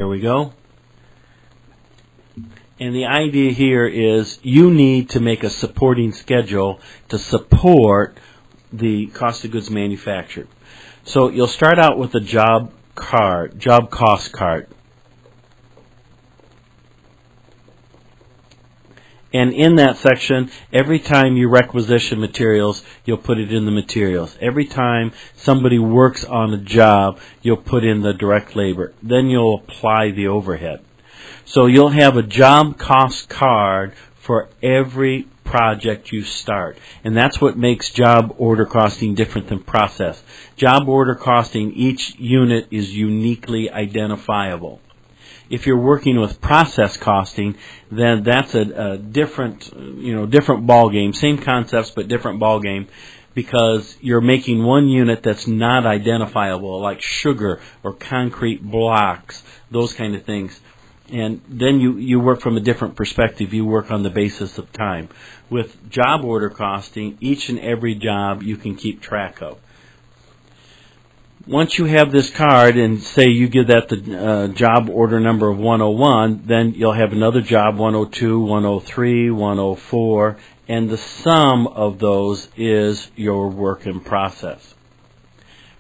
There we go. And the idea here is you need to make a supporting schedule to support the cost of goods manufactured. So you'll start out with a job cost card. And in that section, every time you requisition materials, you'll put it in the materials. Every time somebody works on a job, you'll put in the direct labor. Then you'll apply the overhead. So you'll have a job cost card for every project you start. And that's what makes job order costing different than process. Job order costing, each unit is uniquely identifiable. If you're working with process costing, then that's a different ball game. Same concepts, but different ball game, because you're making one unit that's not identifiable, like sugar or concrete blocks, those kind of things. And then you work from a different perspective. You work on the basis of time. With job order costing, each and every job you can keep track of. Once you have this card, and say you give that the job order number of 101, then you'll have another job 102, 103, 104, and the sum of those is your work in process.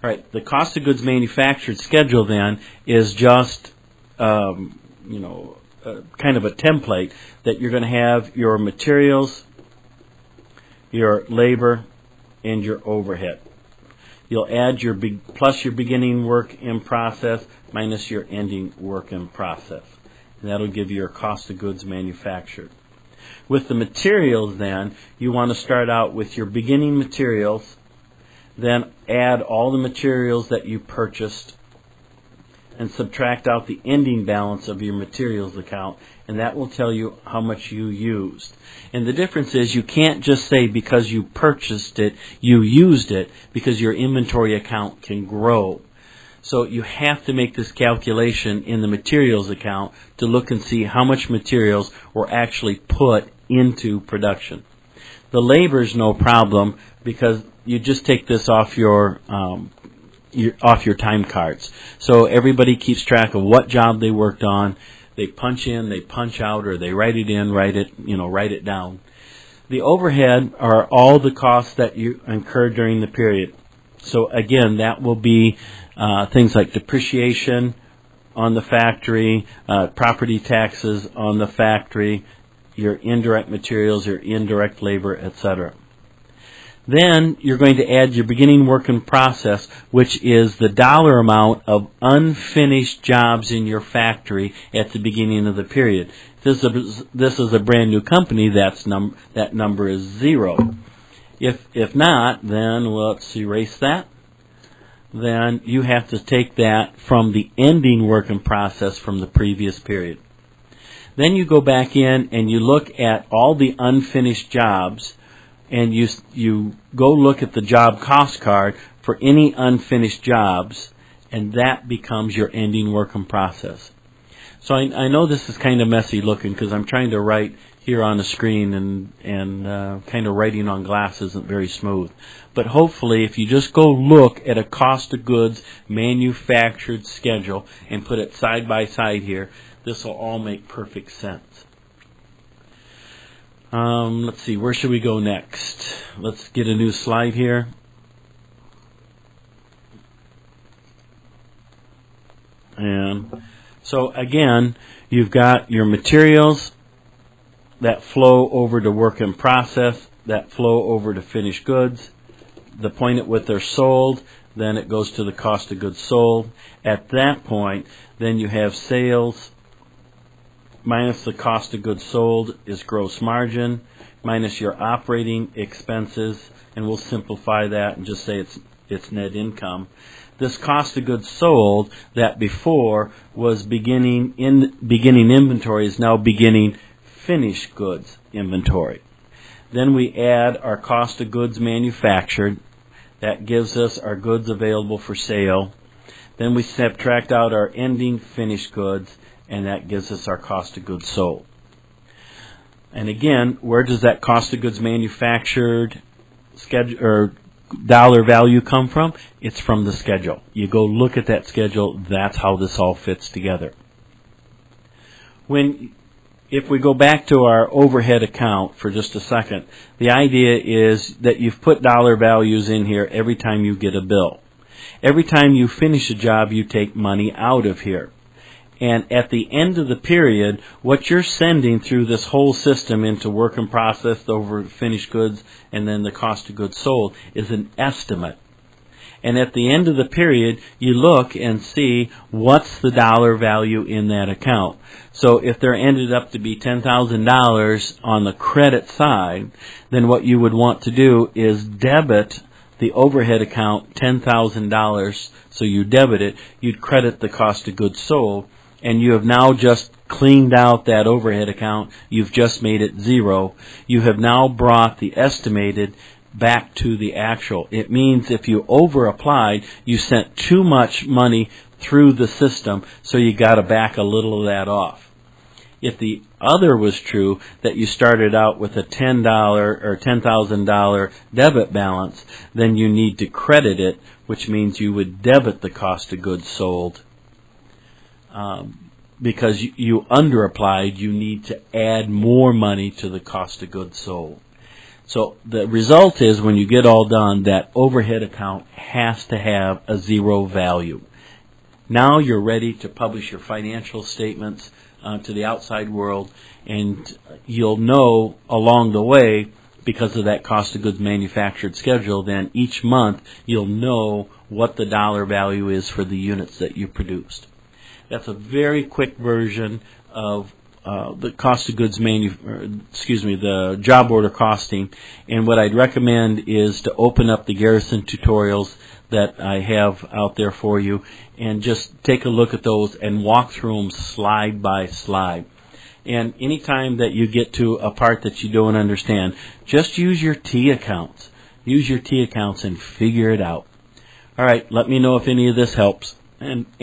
All right, the cost of goods manufactured schedule then is just kind of a template that you're going to have your materials, your labor, and your overhead. You'll add your plus your beginning work in process minus your ending work in process. And that'll give you your cost of goods manufactured. With the materials then, you want to start out with your beginning materials, then add all the materials that you purchased, and subtract out the ending balance of your materials account, and that will tell you how much you used. And the difference is you can't just say because you purchased it, you used it, because your inventory account can grow. So you have to make this calculation in the materials account to look and see how much materials were actually put into production. The labor is no problem because you just take this off your time cards. So everybody keeps track of what job they worked on. They punch in, they punch out, or they write it in, write it down. The overhead are all the costs that you incur during the period. So again, that will be things like depreciation on the factory, property taxes on the factory, your indirect materials, your indirect labor, etc. Then you're going to add your beginning work in process, which is the dollar amount of unfinished jobs in your factory at the beginning of the period. This is a brand new company. That number is 0. If not, then let's erase that. Then you have to take that from the ending work in process from the previous period. Then you go back in and you look at all the unfinished jobs, and you go look at the job cost card for any unfinished jobs, and that becomes your ending work in process. So I know this is kind of messy looking because I'm trying to write here on the screen, and kind of writing on glass isn't very smooth. But hopefully if you just go look at a cost of goods manufactured schedule and put it side by side here, this will all make perfect sense. Let's see, where should we go next? Let's get a new slide here. And so again, you've got your materials that flow over to work in process, that flow over to finished goods. The point at which they're sold, then it goes to the cost of goods sold. At that point, then you have sales minus the cost of goods sold is gross margin, minus your operating expenses, and we'll simplify that and just say it's net income. This cost of goods sold that before was beginning inventory is now beginning finished goods inventory. Then we add our cost of goods manufactured. That gives us our goods available for sale. Then we subtract out our ending finished goods, and that gives us our cost of goods sold. And again, where does that cost of goods manufactured schedule or dollar value come from? It's from the schedule. You go look at that schedule. That's how this all fits together. If we go back to our overhead account for just a second, the idea is that you've put dollar values in here every time you get a bill. Every time you finish a job, you take money out of here. And at the end of the period, what you're sending through this whole system into work in process over finished goods and then the cost of goods sold is an estimate. And at the end of the period, you look and see what's the dollar value in that account. So if there ended up to be $10,000 on the credit side, then what you would want to do is debit the overhead account $10,000. So you debit it, you'd credit the cost of goods sold, and you have now just cleaned out that overhead account. You've just made it zero. You have now brought the estimated back to the actual. It means if you over-applied, you sent too much money through the system, so you got to back a little of that off. If the other was true, that you started out with a $10 or $10,000 debit balance, then you need to credit it, which means you would debit the cost of goods sold. Because you under-applied, you need to add more money to the cost of goods sold. So the result is, when you get all done, that overhead account has to have a zero value. Now you're ready to publish your financial statements to the outside world, and you'll know along the way, because of that cost of goods manufactured schedule, then each month you'll know what the dollar value is for the units that you produced. That's a very quick version of the cost of goods the job order costing. And what I'd recommend is to open up the Garrison tutorials that I have out there for you and just take a look at those and walk through them slide by slide. And anytime that you get to a part that you don't understand, just use your T accounts. Use your T accounts and figure it out. All right, let me know if any of this helps. And